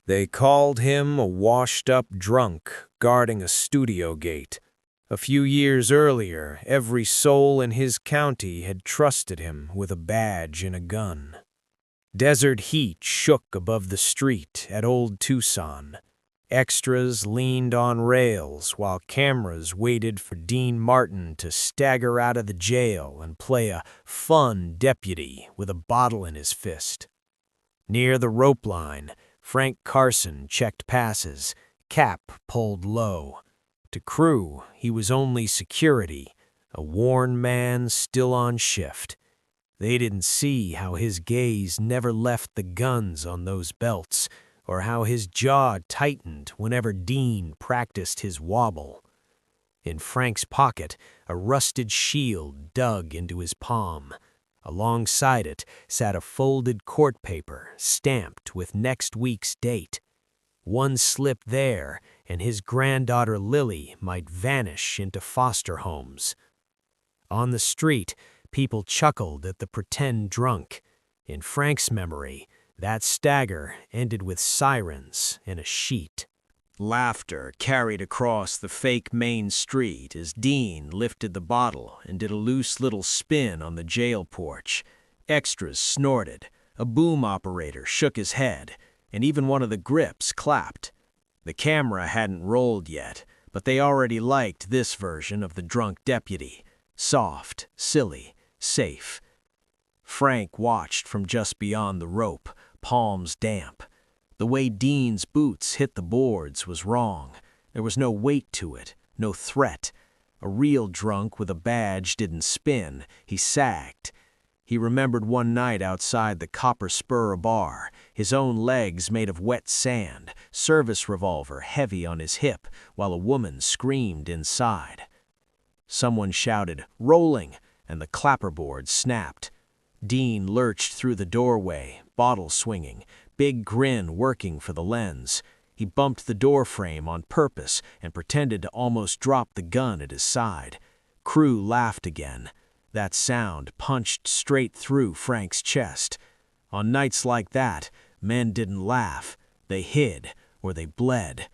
They called him a washed-up drunk guarding a studio gate. A few years earlier, every soul in his county had trusted him with a badge and a gun. Desert heat shook above the street at Old Tucson. Extras leaned on rails while cameras waited for Dean Martin to stagger out of the jail and play a fun deputy with a bottle in his fist. Near the rope line, Frank Carson checked passes, cap pulled low. To crew, he was only security, a worn man still on shift. They didn't see how his gaze never left the guns on those belts, or how his jaw tightened whenever Dean practiced his wobble. In Frank's pocket, a rusted shield dug into his palm. Alongside it sat a folded court paper stamped with next week's date. One slip there, and his granddaughter Lily might vanish into foster homes. On the street, people chuckled at the pretend drunk. In Frank's memory, that stagger ended with sirens and a sheet. Laughter carried across the fake main street as Dean lifted the bottle and did a loose little spin on the jail porch. Extras snorted, a boom operator shook his head, and even one of the grips clapped. The camera hadn't rolled yet, but they already liked this version of the drunk deputy. Soft, silly, safe. Frank watched from just beyond the rope, palms damp. The way Dean's boots hit the boards was wrong. There was no weight to it, no threat. A real drunk with a badge didn't spin, he sagged. He remembered one night outside the Copper Spur bar, his own legs made of wet sand, service revolver heavy on his hip, while a woman screamed inside. Someone shouted, "Rolling," and the clapperboard snapped. Dean lurched through the doorway, bottle swinging, big grin working for the lens. He bumped the door frame on purpose and pretended to almost drop the gun at his side. Crew laughed again. That sound punched straight through Frank's chest. On nights like that, men didn't laugh. They hid, or they bled.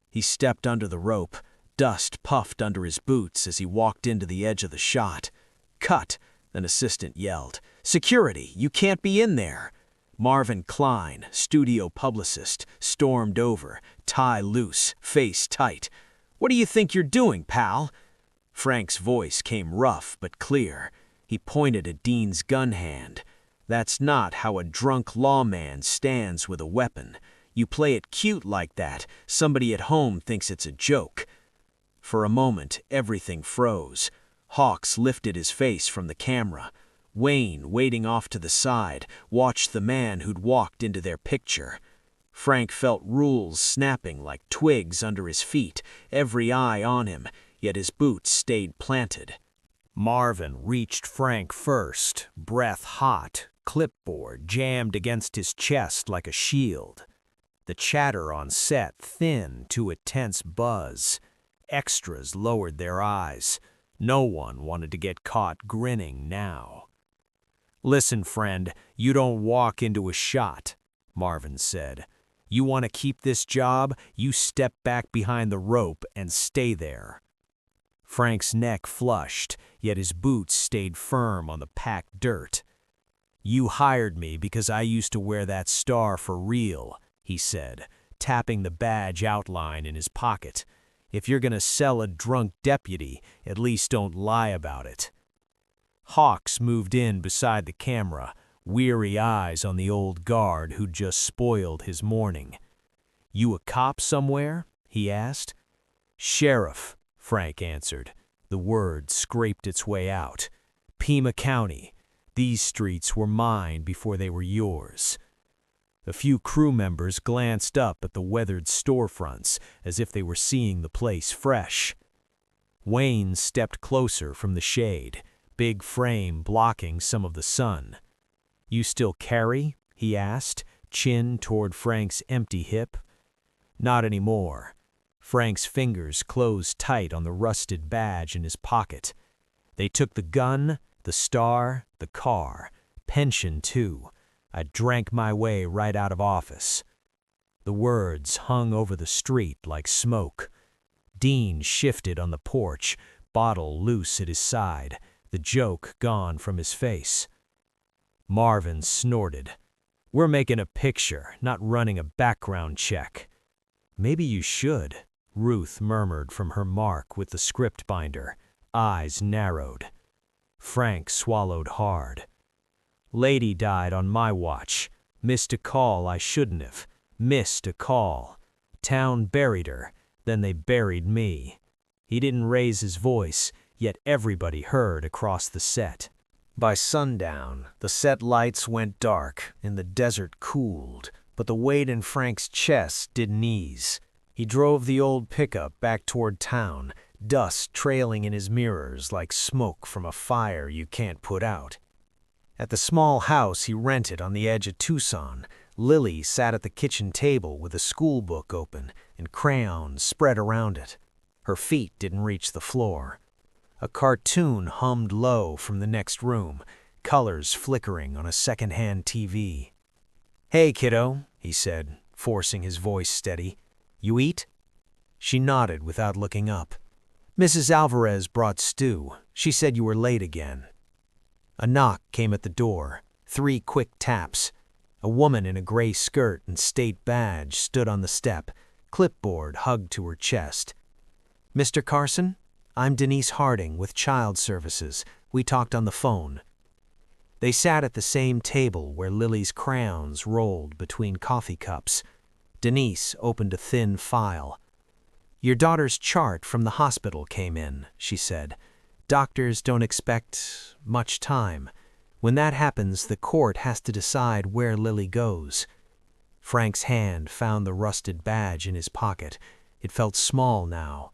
He stepped under the rope. Dust puffed under his boots as he walked into the edge of the shot. "Cut!" An assistant yelled. "Security, you can't be in there!" Marvin Klein, studio publicist, stormed over, tie loose, face tight. "What do you think you're doing, pal?" Frank's voice came rough but clear. He pointed at Dean's gun hand. "That's not how a drunk lawman stands with a weapon. You play it cute like that, somebody at home thinks it's a joke." For a moment, everything froze. Hawks lifted his face from the camera. Wayne, waiting off to the side, watched the man who'd walked into their picture. Frank felt rules snapping like twigs under his feet, every eye on him, yet his boots stayed planted. Marvin reached Frank first, breath hot, clipboard jammed against his chest like a shield. The chatter on set thinned to a tense buzz. Extras lowered their eyes. No one wanted to get caught grinning now. "Listen, friend, you don't walk into a shot," Marvin said. "You want to keep this job, you step back behind the rope and stay there." Frank's neck flushed, yet his boots stayed firm on the packed dirt. "You hired me because I used to wear that star for real," he said, tapping the badge outline in his pocket. "If you're gonna sell a drunk deputy, at least don't lie about it." Hawks moved in beside the camera, weary eyes on the old guard who'd just spoiled his morning. "You a cop somewhere?" he asked. "Sheriff," Frank answered. The word scraped its way out. "Pima County. These streets were mine before they were yours." A few crew members glanced up at the weathered storefronts as if they were seeing the place fresh. Wayne stepped closer from the shade, big frame blocking some of the sun. "You still carry?" he asked, chin toward Frank's empty hip. "Not anymore." Frank's fingers closed tight on the rusted badge in his pocket. "They took the gun, the star, the car, pension too. I drank my way right out of office." The words hung over the street like smoke. Dean shifted on the porch, bottle loose at his side, the joke gone from his face. Marvin snorted. "We're making a picture, not running a background check." "Maybe you should," Ruth murmured from her mark with the script binder, eyes narrowed. Frank swallowed hard. "Lady died on my watch. Missed a call I shouldn't have. Missed a call. Town buried her, then they buried me." He didn't raise his voice, yet everybody heard across the set. By sundown, the set lights went dark and the desert cooled, but the weight in Frank's chest didn't ease. He drove the old pickup back toward town, dust trailing in his mirrors like smoke from a fire you can't put out. At the small house he rented on the edge of Tucson, Lily sat at the kitchen table with a school book open and crayons spread around it. Her feet didn't reach the floor. A cartoon hummed low from the next room, colors flickering on a second-hand TV. "Hey, kiddo," he said, forcing his voice steady. "You eat?" She nodded without looking up. "Mrs. Alvarez brought stew. She said you were late again." A knock came at the door, 3 quick taps. A woman in a gray skirt and state badge stood on the step, clipboard hugged to her chest. "Mr. Carson? I'm Denise Harding with Child Services. We talked on the phone." They sat at the same table where Lily's crayons rolled between coffee cups. Denise opened a thin file. "Your daughter's chart from the hospital came in," she said. "Doctors don't expect much time. When that happens, the court has to decide where Lily goes." Frank's hand found the rusted badge in his pocket. It felt small now.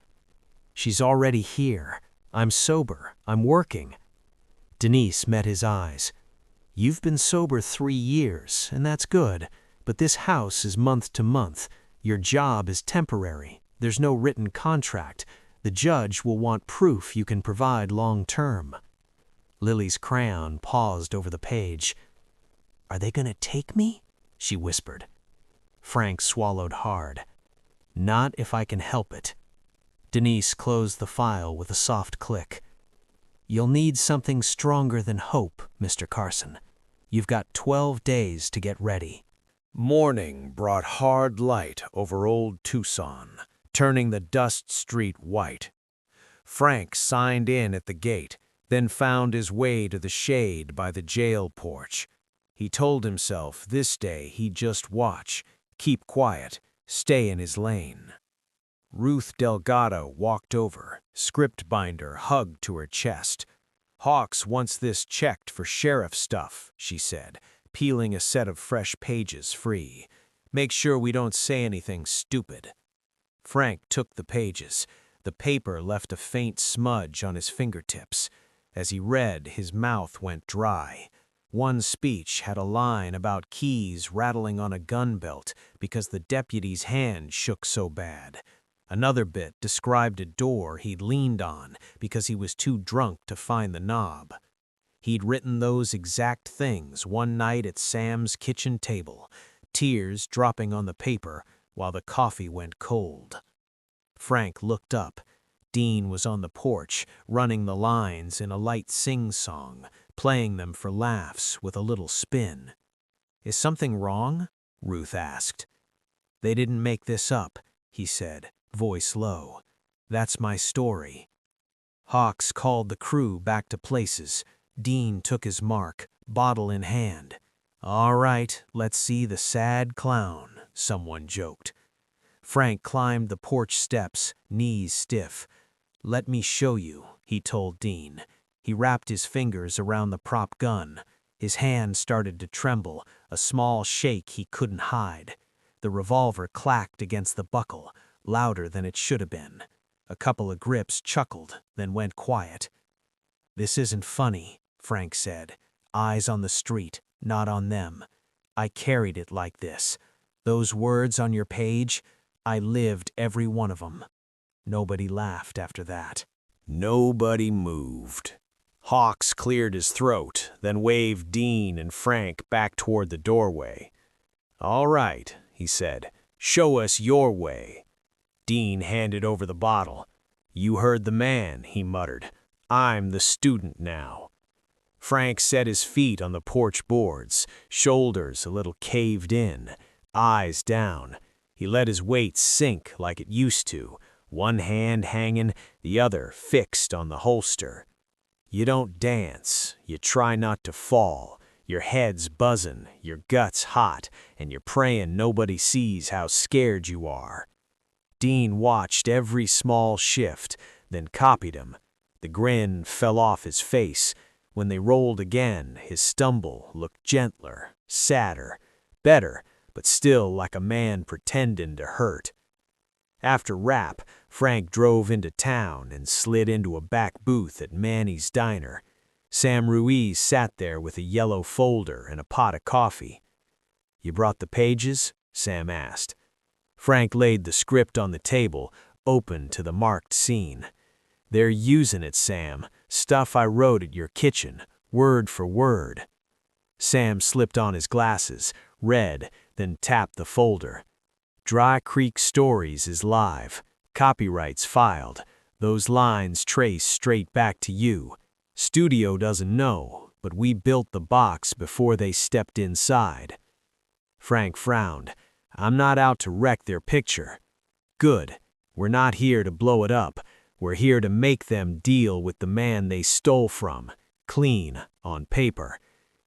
"She's already here. I'm sober. I'm working." Denise met his eyes. "You've been sober 3 years, and that's good, but this house is month to month. Your job is temporary. There's no written contract. The judge will want proof you can provide long term." Lily's crayon paused over the page. "Are they going to take me?" she whispered. Frank swallowed hard. "Not if I can help it." Denise closed the file with a soft click. "You'll need something stronger than hope, Mr. Carson. You've got 12 days to get ready." Morning brought hard light over old Tucson, turning the dust street white. Frank signed in at the gate, then found his way to the shade by the jail porch. He told himself this day he'd just watch, keep quiet, stay in his lane. Ruth Delgado walked over, script binder hugged to her chest. "Hawks wants this checked for sheriff stuff," she said, peeling a set of fresh pages free. "Make sure we don't say anything stupid." Frank took the pages. The paper left a faint smudge on his fingertips. As he read, his mouth went dry. One speech had a line about keys rattling on a gun belt because the deputy's hand shook so bad. Another bit described a door he'd leaned on because he was too drunk to find the knob. He'd written those exact things one night at Sam's kitchen table, tears dropping on the paper while the coffee went cold. Frank looked up. Dean was on the porch, running the lines in a light sing-song, playing them for laughs with a little spin. "Is something wrong?" Ruth asked. "They didn't make this up," he said, voice low. "That's my story." Hawks called the crew back to places. Dean took his mark, bottle in hand. "All right, let's see the sad clown," someone joked. Frank climbed the porch steps, knees stiff. "Let me show you," he told Dean. He wrapped his fingers around the prop gun. His hand started to tremble, a small shake he couldn't hide. The revolver clacked against the buckle, louder than it should have been. A couple of grips chuckled, then went quiet. "This isn't funny," Frank said, eyes on the street, not on them. "I carried it like this. Those words on your page, I lived every one of them." Nobody laughed after that. Nobody moved. Hawks cleared his throat, then waved Dean and Frank back toward the doorway. "All right," he said. Show us your way." Dean handed over the bottle. "You heard the man," he muttered. "I'm the student now." Frank set his feet on the porch boards, shoulders a little caved in, eyes down. He let his weight sink like it used to, one hand hanging, the other fixed on the holster. You don't dance, you try not to fall. Your head's buzzing, your gut's hot, and you're praying nobody sees how scared you are. Dean watched every small shift, then copied him. The grin fell off his face. When they rolled again, his stumble looked gentler, sadder, better, but still like a man pretending to hurt. After rap, Frank drove into town and slid into a back booth at Manny's Diner. Sam Ruiz sat there with a yellow folder and a pot of coffee. "You brought the pages?" Sam asked. Frank laid the script on the table, open to the marked scene. "They're using it, Sam. Stuff I wrote at your kitchen, word for word." Sam slipped on his glasses, read, then tapped the folder. "Dry Creek Stories is live. Copyrights filed. Those lines trace straight back to you. Studio doesn't know, but we built the box before they stepped inside." Frank frowned. "I'm not out to wreck their picture." "Good. We're not here to blow it up. We're here to make them deal with the man they stole from, clean, on paper.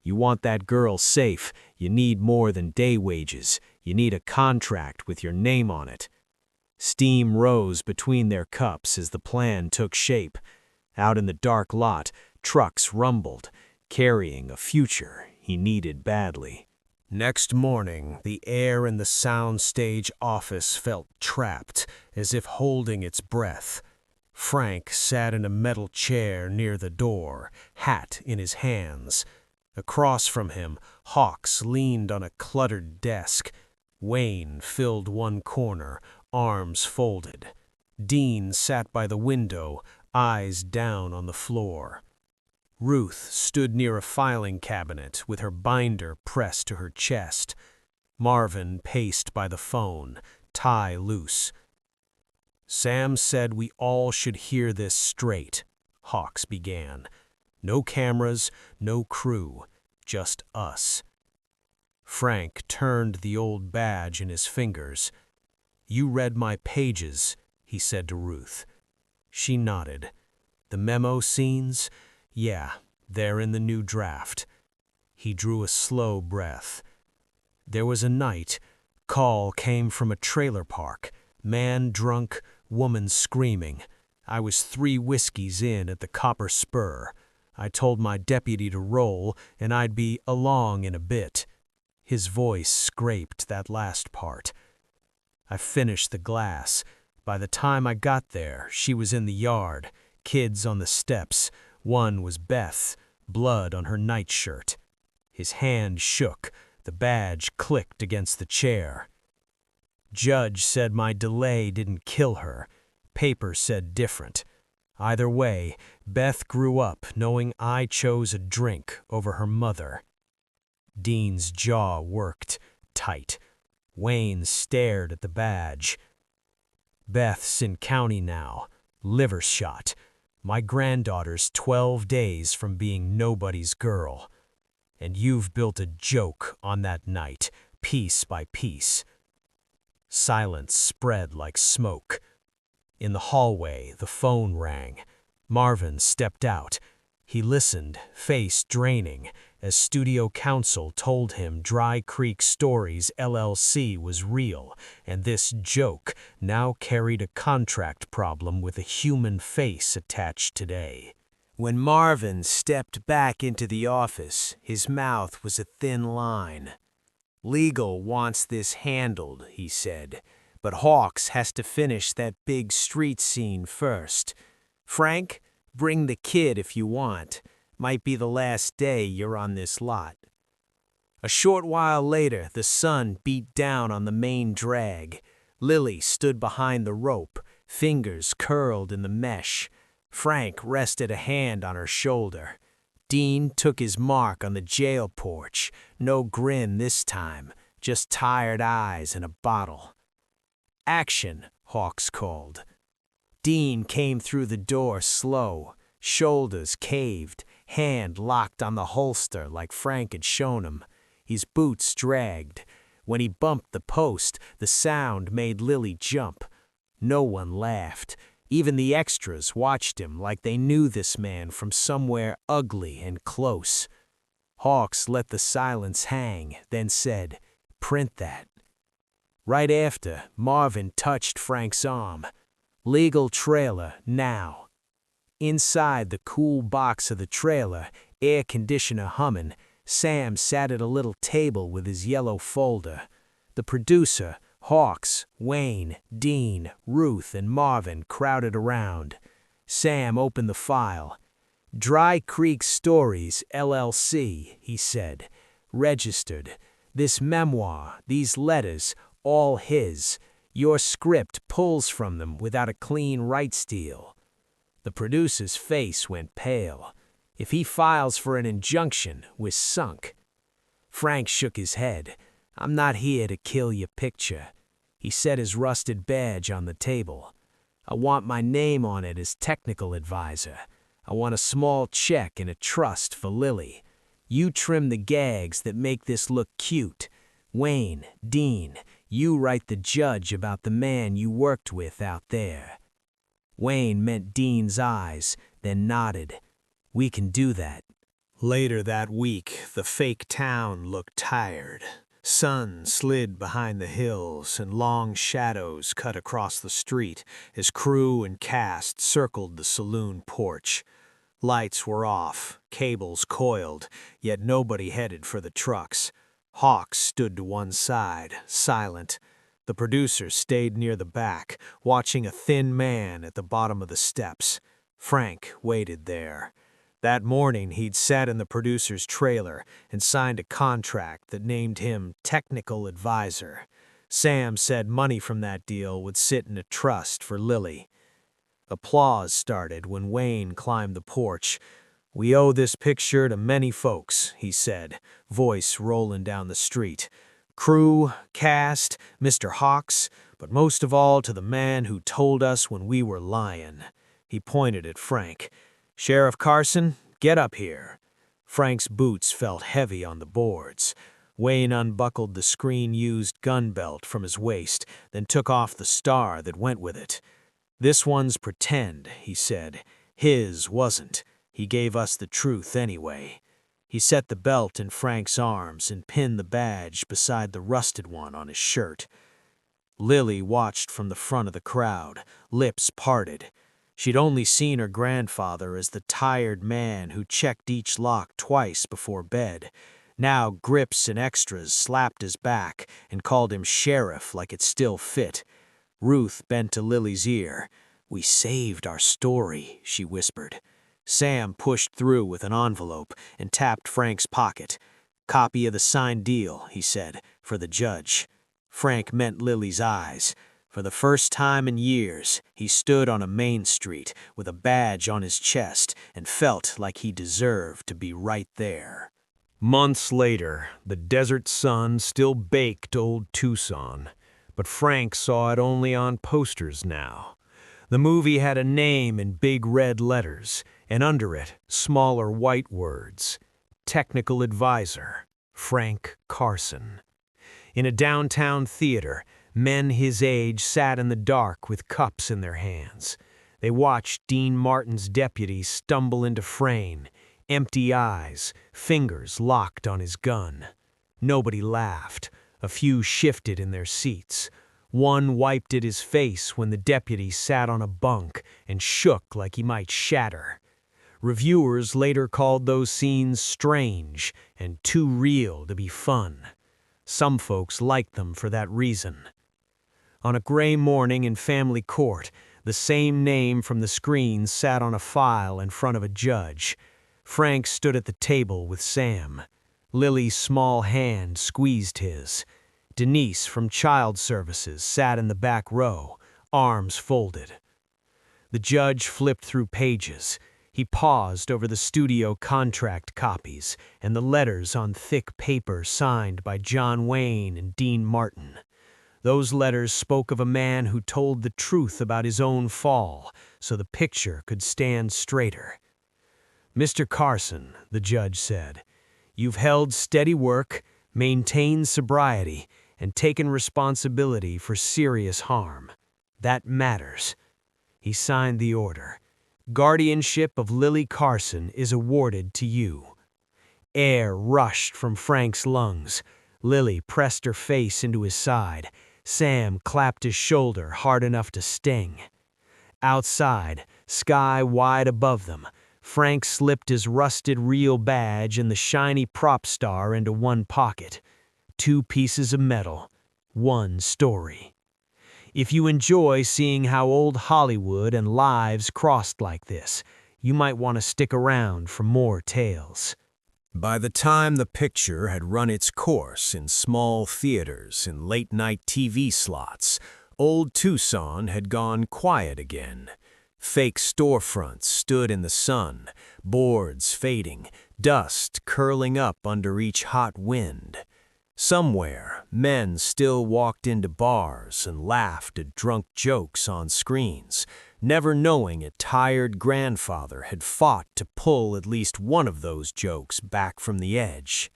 You want that girl safe, you need more than day wages. You need a contract with your name on it." Steam rose between their cups as the plan took shape. Out in the dark lot, trucks rumbled, carrying a future he needed badly. Next morning, the air in the soundstage office felt trapped, as if holding its breath. Frank sat in a metal chair near the door, hat in his hands. Across from him, Hawks leaned on a cluttered desk. Wayne filled one corner, arms folded. Dean sat by the window, eyes down on the floor. Ruth stood near a filing cabinet with her binder pressed to her chest. Marvin paced by the phone, tie loose. "Sam said we all should hear this straight," Hawks began. "No cameras, no crew, just us." Frank turned the old badge in his fingers. "You read my pages," he said to Ruth. She nodded. "The memo scenes? Yeah, they're in the new draft." He drew a slow breath. "There was a night. Call came from a trailer park. Man drunk, woman screaming. I was 3 whiskeys in at the Copper Spur. I told my deputy to roll, and I'd be along in a bit." His voice scraped that last part. "I finished the glass. By the time I got there, she was in the yard, kids on the steps. One was Beth, blood on her nightshirt." His hand shook. The badge clicked against the chair. "Judge said my delay didn't kill her. Paper said different. Either way, Beth grew up knowing I chose a drink over her mother." Dean's jaw worked tight. Wayne stared at the badge. "Beth's in county now. Liver shot. My granddaughter's 12 days from being nobody's girl. And you've built a joke on that night, piece by piece." Silence spread like smoke. In the hallway, the phone rang. Marvin stepped out. He listened, face draining, as studio counsel told him Dry Creek Stories LLC was real, and this joke now carried a contract problem with a human face attached today. When Marvin stepped back into the office, his mouth was a thin line. "Legal wants this handled," he said, "but Hawks has to finish that big street scene first. Frank, bring the kid if you want. Might be the last day you're on this lot." A short while later, the sun beat down on the main drag. Lily stood behind the rope, fingers curled in the mesh. Frank rested a hand on her shoulder. Dean took his mark on the jail porch. No grin this time, just tired eyes and a bottle. "Action," Hawks called. Dean came through the door slow, shoulders caved, hand locked on the holster like Frank had shown him. His boots dragged. When he bumped the post, the sound made Lily jump. No one laughed. Even the extras watched him like they knew this man from somewhere ugly and close. Hawks let the silence hang, then said, "Print that." Right after, Marvin touched Frank's arm. "Legal trailer, now." Inside the cool box of the trailer, air conditioner humming, Sam sat at a little table with his yellow folder. The producer, Hawks, Wayne, Dean, Ruth, and Marvin crowded around. Sam opened the file. "Dry Creek Stories, LLC," he said. "Registered. This memoir, these letters, all his. Your script pulls from them without a clean rights deal." The producer's face went pale. "If he files for an injunction, we're sunk." Frank shook his head. "I'm not here to kill your picture." He set his rusted badge on the table. "I want my name on it as technical advisor. I want a small check and a trust for Lily. You trim the gags that make this look cute. Wayne, Dean, you write the judge about the man you worked with out there." Wayne met Dean's eyes, then nodded. "We can do that." Later that week, the fake town looked tired. Sun slid behind the hills, and long shadows cut across the street as crew and cast circled the saloon porch. Lights were off, cables coiled, yet nobody headed for the trucks. Hawks stood to one side, silent. The producer stayed near the back, watching a thin man at the bottom of the steps. Frank waited there. That morning he'd sat in the producer's trailer and signed a contract that named him technical advisor. Sam said money from that deal would sit in a trust for Lily. Applause started when Wayne climbed the porch. "We owe this picture to many folks," he said, voice rolling down the street. "Crew, cast, Mr. Hawks, but most of all to the man who told us when we were lying." He pointed at Frank. "Sheriff Carson, get up here." Frank's boots felt heavy on the boards. Wayne unbuckled the screen-used gun belt from his waist, then took off the star that went with it. "This one's pretend," he said. "His wasn't. He gave us the truth anyway." He set the belt in Frank's arms and pinned the badge beside the rusted one on his shirt. Lily watched from the front of the crowd, lips parted. She'd only seen her grandfather as the tired man who checked each lock twice before bed. Now grips and extras slapped his back and called him sheriff like it still fit. Ruth bent to Lily's ear. "We saved our story," she whispered. Sam pushed through with an envelope and tapped Frank's pocket. "Copy of the signed deal," he said, "for the judge." Frank met Lily's eyes. For the first time in years, he stood on a main street with a badge on his chest and felt like he deserved to be right there. Months later, the desert sun still baked old Tucson, but Frank saw it only on posters now. The movie had a name in big red letters, and under it, smaller white words. Technical Advisor, Frank Carson. In a downtown theater, men his age sat in the dark with cups in their hands. They watched Dean Martin's deputy stumble into frame, empty eyes, fingers locked on his gun. Nobody laughed. A few shifted in their seats. One wiped at his face when the deputy sat on a bunk and shook like he might shatter. Reviewers later called those scenes strange and too real to be fun. Some folks liked them for that reason. On a gray morning in family court, the same name from the screen sat on a file in front of a judge. Frank stood at the table with Sam. Lily's small hand squeezed his. Denise from Child Services sat in the back row, arms folded. The judge flipped through pages. He paused over the studio contract copies and the letters on thick paper signed by John Wayne and Dean Martin. Those letters spoke of a man who told the truth about his own fall, so the picture could stand straighter. "Mr. Carson," the judge said, "you've held steady work, maintained sobriety, and taken responsibility for serious harm. That matters." He signed the order. "Guardianship of Lily Carson is awarded to you." Air rushed from Frank's lungs. Lily pressed her face into his side. Sam clapped his shoulder hard enough to sting. Outside, sky wide above them, Frank slipped his rusted reel badge and the shiny prop star into one pocket. 2 pieces of metal, 1 story. If you enjoy seeing how old Hollywood and lives crossed like this, you might want to stick around for more tales. By the time the picture had run its course in small theaters and late-night TV slots, old Tucson had gone quiet again. Fake storefronts stood in the sun, boards fading, dust curling up under each hot wind. Somewhere, men still walked into bars and laughed at drunk jokes on screens, never knowing a tired grandfather had fought to pull at least one of those jokes back from the edge.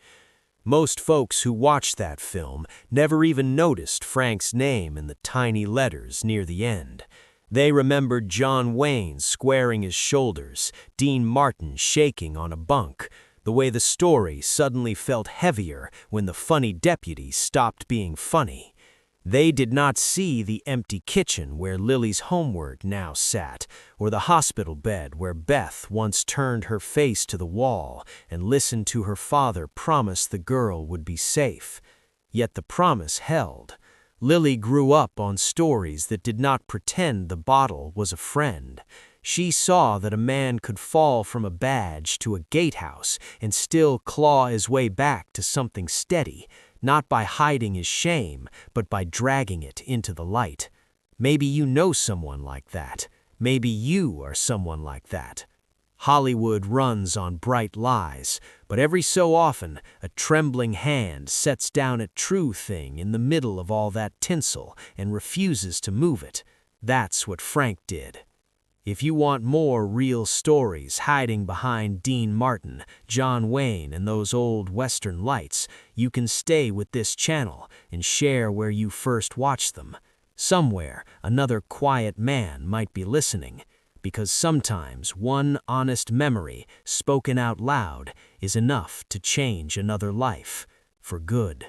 Most folks who watched that film never even noticed Frank's name in the tiny letters near the end. They remembered John Wayne squaring his shoulders, Dean Martin shaking on a bunk, the way the story suddenly felt heavier when the funny deputy stopped being funny. They did not see the empty kitchen where Lily's homework now sat, or the hospital bed where Beth once turned her face to the wall and listened to her father promise the girl would be safe. Yet the promise held. Lily grew up on stories that did not pretend the bottle was a friend. She saw that a man could fall from a badge to a gatehouse and still claw his way back to something steady, not by hiding his shame, but by dragging it into the light. Maybe you know someone like that. Maybe you are someone like that. Hollywood runs on bright lies, but every so often a trembling hand sets down a true thing in the middle of all that tinsel and refuses to move it. That's what Frank did. If you want more real stories hiding behind Dean Martin, John Wayne, and those old Western lights, you can stay with this channel and share where you first watched them. Somewhere, another quiet man might be listening, because sometimes one honest memory, spoken out loud, is enough to change another life, for good.